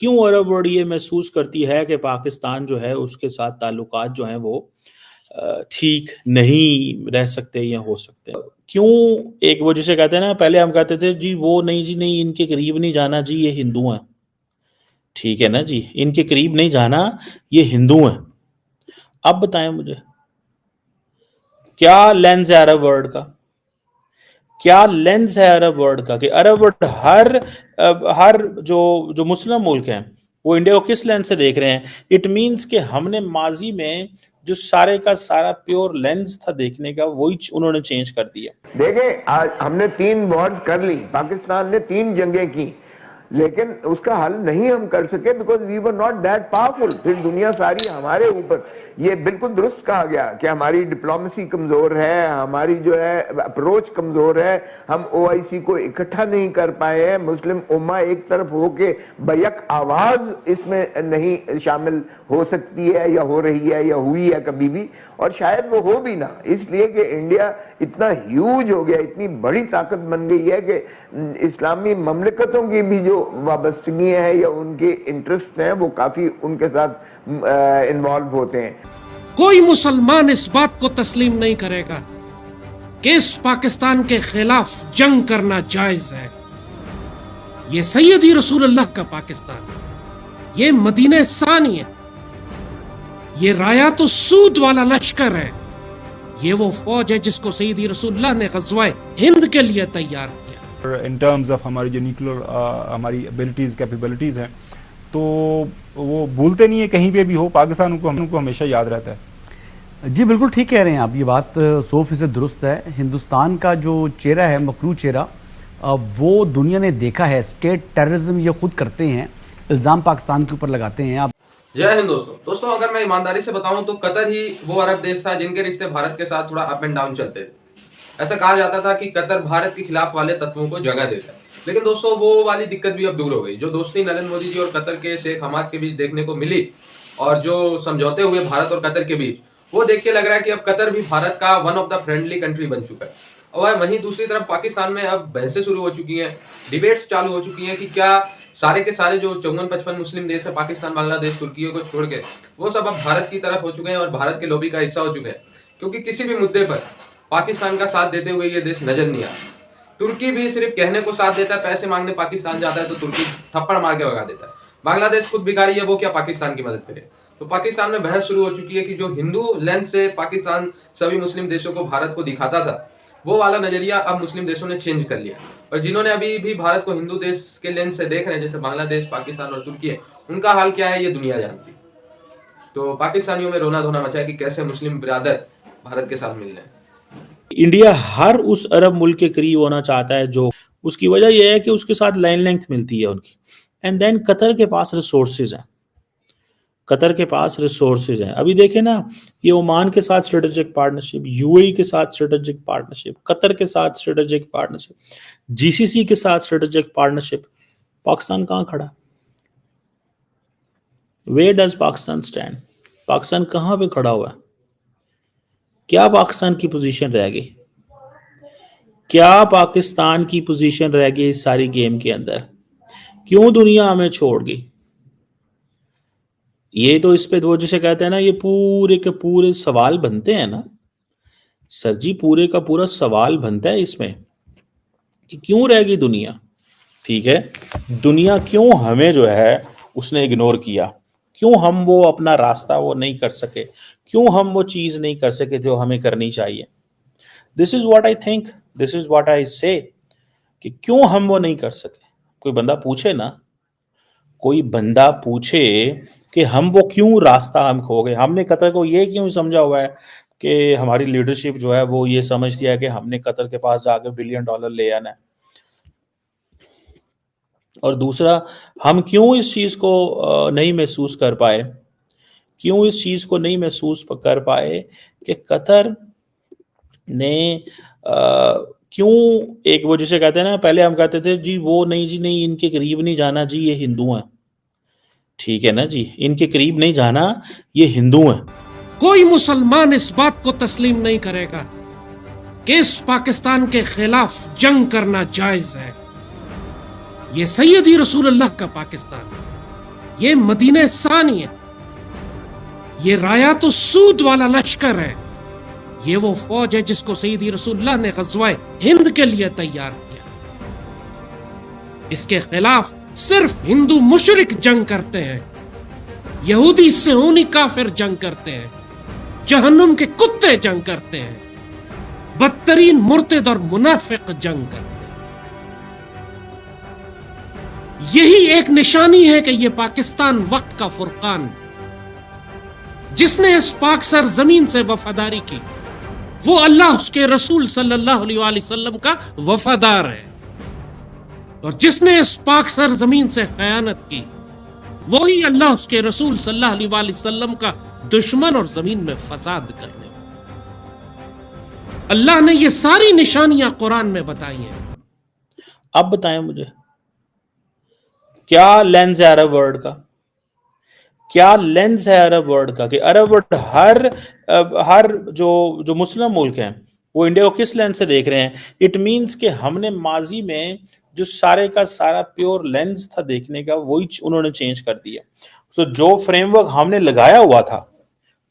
क्यों Arab world ये महसूस करती है कि पाकिस्तान जो है उसके साथ ताल्लुकात जो हैं वो ठीक नहीं रह सकते या हो सकते। क्यों एक वो जिसे कहते हैं ना, पहले हम कहते थे जी वो नहीं जी नहीं इनके करीब नहीं जाना जी ये हिंदू हैं, ठीक है ना जी, इनके करीब नहीं जाना ये हिंदू हैं। अब बताएं मुझे क्या लेंस है अरब वर्ल्ड का, क्या लेंस है अरब वर्ल्ड का कि अरब वर्ल्ड हर जो मुस्लिम मुल्क हैं वो इंडिया को किस लेंस से देख रहे हैं। इट मीन्स कि हमने माजी में जो सारे का सारा प्योर लेंस था देखने का वही उन्होंने चेंज कर दिया। देखें, आज हमने 3 वॉर्स कर ली, पाकिस्तान ने 3 जंगें की, लेकिन उसका हल नहीं हम कर सके because we were not that powerful. फिर दुनिया सारी हमारे ऊपर, ये बिल्कुल दुरुस्त कहा गया कि हमारी डिप्लोमेसी कमजोर है, हमारी जो है अप्रोच कमजोर है, हम ओआईसी को इकट्ठा नहीं कर पाए हैं, मुस्लिम उम्मा एक तरफ होके बैक आवाज इसमें नहीं शामिल हो सकती है या हो रही है या हुई है कभी भी, और शायद वो हो भी ना, इसलिए कि इंडिया इतना ह्यूज हो गया, इतनी बड़ी ताकत बन गई है कि इस्लामी ममलिकतों की भी जो वाबस्तगी है या उनके इंटरेस्ट हैं वो काफी उनके साथ इन्वॉल्व होते हैं। कोई मुसलमान इस बात को तस्लीम नहीं करेगा कि इस पाकिस्तान के खिलाफ जंग करना जायज है। ये सैयदी रसूलुल्लाह का पाकिस्तान है, ये मदीने सानी है, ये रायात सूद वाला लश्कर है, ये वो फौज है जिसको सैयदी रसूलुल्लाह ने ग़ज़वाए हिंद के लिए तैयार किया। इन टर्म्स ऑफ हमारी जो न्यूक्लियर हमारी एबिलिटीज कैपेबिलिटीज हैं तो वो भूलते नहीं है, कहीं पे भी हो पाकिस्तान को हमको हमेशा याद रहता है। जी बिल्कुल ठीक कह रहे हैं आप, ये बात 100% दुरुस्त है। हिंदुस्तान का जो चेहरा है, मकरू चेहरा, वो दुनिया ने देखा है। स्टेट टेररिज्म ये खुद करते हैं, इल्ज़ाम पाकिस्तान के ऊपर लगाते हैं। आप जय हिंद दोस्तों, अगर मैं ईमानदारी से बताऊं तो कतर ही वो अरब देश था जिनके रिश्ते भारत के साथ थोड़ा अप एंड डाउन चलते थे। ऐसा कहा जाता था कि कतर भारत के खिलाफ वाले तत्वों को जगह देता है, लेकिन दोस्तों वो वाली दिक्कत भी अब दूर हो गई। जो दोस्ती नरेंद्र मोदी जी और कतर के शेख हमाद के बीच देखने को मिली और जो समझौते हुए भारत और कतर के बीच, वो देख के लग रहा है कि अब कतर भी भारत का one of the friendly country बन चुका है। और वहीं दूसरी तरफ पाकिस्तान में अब बहसें शुरू हो चुकी हैं, डिबेट्स चालू हो चुकी हैं कि क्या सारे के सारे जो 54-55 मुस्लिम देश है, पाकिस्तान, बांग्लादेश, तुर्की को छोड़ के, वो सब अब भारत की तरफ हो चुके हैं और भारत के लॉबी का हिस्सा हो चुके हैं। क्योंकि किसी भी मुद्दे पर पाकिस्तान का साथ देते हुए ये देश नजर नहीं आता। तुर्की भी सिर्फ कहने को साथ देता है, पैसे मांगने पाकिस्तान जाता है तो तुर्की थप्पड़ मार के भगा देता है। बांग्लादेश खुद भिखारी है, वो क्या पाकिस्तान की मदद करे। तो पाकिस्तान में बहस शुरू हो चुकी है कि जो हिंदू लेंस से पाकिस्तान सभी मुस्लिम देशों को भारत को दिखाता था, वो वाला नजरिया अब मुस्लिम देशों ने चेंज कर लिया। और जिन्होंने अभी भी भारत को हिंदू देश के लेंस से देख रहे हैं, जैसे बांग्लादेश, पाकिस्तान और तुर्की है, उनका हाल क्या है ये दुनिया जानती। तो पाकिस्तानियों में रोना धोना मचा है कि कैसे मुस्लिम बिरादर भारत के साथ मिल रहे हैं। इंडिया हर उस अरब मुल्क के करीब होना चाहता है, जो उसकी वजह यह है कि उसके साथ लाइन लेंथ मिलती है उनकी। एंड देन कतर के पास रिसोर्सेज हैं, कतर के पास रिसोर्सेज हैं। अभी देखें ना, ये ओमान के साथ स्ट्रेटेजिक पार्टनरशिप, यूएई के साथ स्ट्रेटेजिक पार्टनरशिप, कतर के साथ स्ट्रेटेजिक पार्टनरशिप, जीसीसी के साथ स्ट्रेटेजिक पार्टनरशिप। पाकिस्तान कहाँ खड़ा? Where does Pakistan stand? Pakistan कहाँ पे खड़ा हुआ है? क्या पाकिस्तान की पोजीशन रह गई? क्या पाकिस्तान की पोजीशन रह गई इस सारी गेम के अंदर? क्यों दुनिया हमें छोड़ गई? ये तो इस पे वो जिसे कहते हैं ना, ये पूरे के पूरे सवाल बनते हैं ना सर जी, पूरे का पूरा सवाल बनता है इसमें कि क्यों रह गई दुनिया। ठीक है, दुनिया क्यों हमें जो है उसने इग्नोर किया, क्यों हम वो अपना रास्ता वो नहीं कर सके, क्यों हम वो चीज नहीं कर सके जो हमें करनी चाहिए। This is what I think, this is what I से, कि क्यों हम वो नहीं कर सके। कोई बंदा पूछे ना, कोई बंदा पूछे कि हम वो क्यों रास्ता हम खो गए। हमने कतर को ये क्यों समझा हुआ है कि हमारी लीडरशिप जो है वो ये समझती है कि हमने कतर के पास जाकर $1 बिलियन ले आना है। और दूसरा, हम क्यों इस चीज को नहीं महसूस कर पाए, क्यों इस चीज को नहीं महसूस कर पाए कि कतर ने क्यों एक वो जिसे कहते हैं ना, पहले हम कहते थे जी वो नहीं जी नहीं इनके करीब नहीं जाना जी ये हिंदू हैं, ठीक है ना जी, इनके करीब नहीं जाना ये हिंदू हैं। कोई मुसलमान इस बात को तस्लीम नहीं करेगा कि इस पाकिस्तान के खिलाफ जंग करना जायज है। ये सैयदी रसूलुल्लाह का पाकिस्तान है, ये मदीने सानी है, ये राया तो सूद वाला लश्कर है, ये वो फौज है जिसको सैयदी रसूलुल्लाह ने गज़वाए हिंद के लिए तैयार किया। इसके खिलाफ सिर्फ हिंदू मुशरिक जंग करते हैं, यहूदी सिहोनी काफिर जंग करते हैं, जहन्नुम के कुत्ते जंग करते हैं, बदतरीन मुर्तद और मुनाफिक जंग करते हैं। यही एक निशानी है कि यह पाकिस्तान वक्त का फुरकान, जिसने इस पाक सर जमीन से वफादारी की, वो अल्लाह उसके रसूल सल्लल्लाहु अलैहि वसल्लम का वफादार है, और जिसने इस पाक सर जमीन से खयानत की, वही अल्लाह उसके रसूल सल्लल्लाहु अलैहि वसल्लम का दुश्मन और जमीन में फसाद करने वाला। अल्लाह ने ये सारी निशानियां कुरान में बताई हैं। अब बताएं मुझे, क्या लेंस है अरब वर्ड का? क्या लेंस है अरब वर्ड का? कि अरब वर्ड हर जो मुस्लिम मुल्क हैं वो इंडिया को किस लेंस से देख रहे हैं? इट मींस कि हमने माजी में जो सारे का सारा प्योर लेंस था देखने का, वही उन्होंने चेंज कर दिया। सो जो फ्रेमवर्क हमने लगाया हुआ था,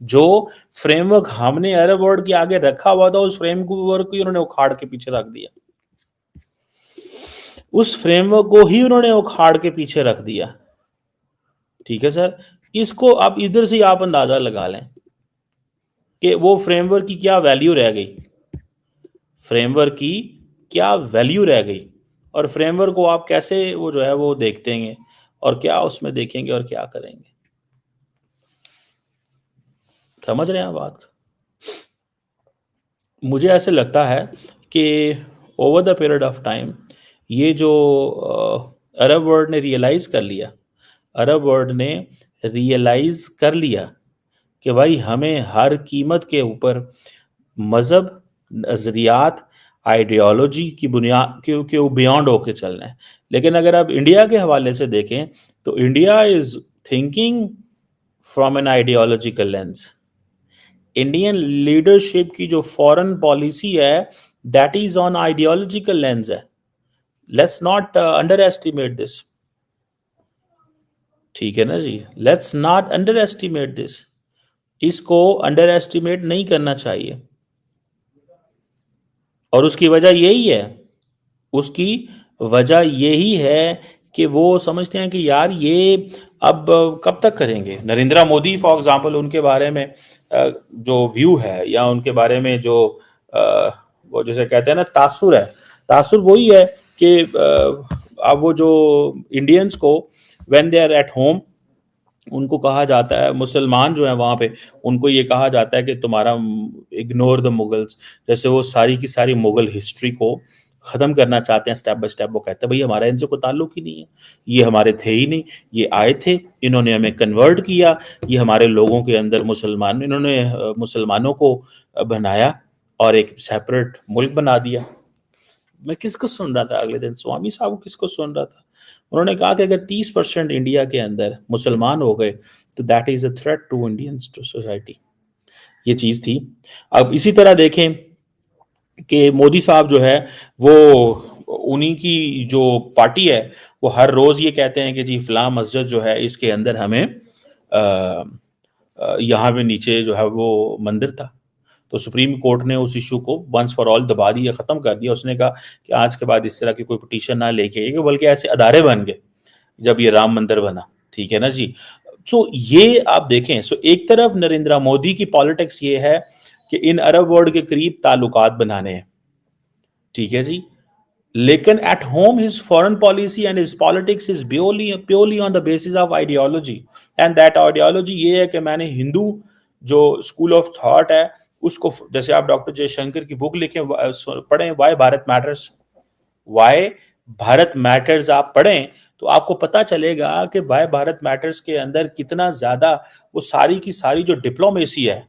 जो फ्रेमवर्क हमने अरब वर्ड के आगे रखा हुआ था, उस फ्रेमवर्क को उन्होंने उखाड़ के पीछे रख दिया। उस फ्रेमवर्क को ही उन्होंने उखाड़ के पीछे रख दिया। ठीक है सर, इसको आप इधर से आप अंदाजा लगा लें कि वो फ्रेमवर्क की क्या वैल्यू रह गई, फ्रेमवर्क की क्या वैल्यू रह गई, और फ्रेमवर्क को आप कैसे वो जो है वो देखते हैं और क्या उसमें देखेंगे और क्या करेंगे। समझ रहे हैं बात? मुझे ऐसे लगता है कि over the period of time ये जो अरब वर्ल्ड ने रियलाइज कर लिया, अरब वर्ल्ड ने रियलाइज कर लिया कि भाई हमें हर कीमत के ऊपर मज़हब, नज़रियात, आइडियोलॉजी की बुनियाद के बियॉन्ड होके चलना है। लेकिन अगर आप इंडिया के हवाले से देखें तो India is thinking from an ideological lens. Indian leadership की जो फॉरेन पॉलिसी है that is on ideological lens है। Let's not underestimate this. ठीक है ना जी, let's not underestimate this. इसको अंडर एस्टिमेट नहीं करना चाहिए, और उसकी वजह यही है, उसकी वजह यही है कि वो समझते हैं कि यार ये अब कब तक करेंगे। नरेंद्र मोदी फॉर एग्जांपल, उनके बारे में जो व्यू है या उनके बारे में जो वो जैसे कहते हैं ना तासुर है, तासुर वही है कि अब वो जो इंडियंस को when they are at home, उनको कहा जाता है, मुसलमान जो है वहाँ पे उनको ये कहा जाता है कि तुम्हारा इग्नोर द मुगल्स। जैसे वो सारी की सारी मुगल हिस्ट्री को ख़त्म करना चाहते हैं स्टेप बाय स्टेप। वो कहते हैं भाई हमारा इनसे कोई ताल्लुक ही नहीं है, ये हमारे थे ही नहीं, ये आए थे, इन्होंने हमें कन्वर्ट किया, ये हमारे लोगों के अंदर मुसलमान, इन्होंने मुसलमानों को बनाया और एक सेपरेट मुल्क बना दिया। मैं किसको सुन रहा था अगले दिन, स्वामी साहब को किसको सुन रहा था, उन्होंने कहा कि अगर 30% इंडिया के अंदर मुसलमान हो गए तो that is a threat to Indians to society. ये चीज थी। अब इसी तरह देखें कि मोदी साहब जो है वो उन्हीं की जो पार्टी है वो हर रोज ये कहते हैं कि जी फलां मस्जिद जो है इसके अंदर हमें यहाँ पे नीचे जो है वो मंदिर था, तो सुप्रीम कोर्ट ने उस इशू को वंस फॉर ऑल दबा दिया, ख़त्म कर दिया। उसने कहा कि आज के बाद इस तरह की कोई पिटीशन ना लेके आइएगा, बल्कि ऐसे अदारे बन गए जब ये राम मंदिर बना। ठीक है ना जी। सो ये आप देखें, सो एक तरफ नरेंद्र मोदी की पॉलिटिक्स ये है कि इन अरब वर्ल्ड के करीब ताल्लुकात बनाने हैं, ठीक है जी, लेकिन at home his foreign policy and his politics is purely on the basis of ideology, and that ideology ये है कि मैंने हिंदू जो स्कूल ऑफ थॉट है उसको, जैसे आप डॉक्टर जयशंकर की बुक लिखें, पढ़ें, why Bharat matters, why Bharat matters आप पढ़ें तो आपको पता चलेगा कि वाई भारत मैटर्स के अंदर कितना ज्यादा वो सारी की सारी जो डिप्लोमेसी है,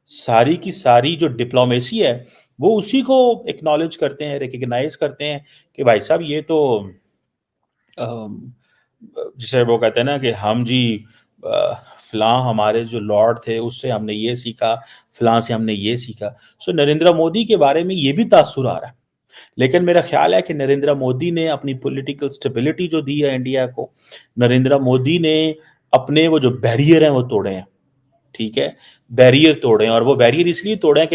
सारी की सारी जो डिप्लोमेसी है वो उसी को एक्नॉलेज करते हैं, रिकग्नाइज करते हैं कि भाई साहब ये तो जिसे वो कहते हैं ना कि हम जी फलां हमारे जो लॉर्ड थे उससे हमने ये सीखा, फलां से हमने ये सीखा। सो नरेंद्र मोदी के बारे में ये भी तासुर आ रहा है लेकिन मेरा ख्याल है कि नरेंद्र मोदी ने अपनी पॉलिटिकल स्टेबिलिटी जो दी है इंडिया को, नरेंद्र मोदी ने अपने वो जो बैरियर हैं वो तोड़े हैं, ठीक है, बैरियर तोड़े हैं, और वो बैरियर इसलिए तोड़े हैं कि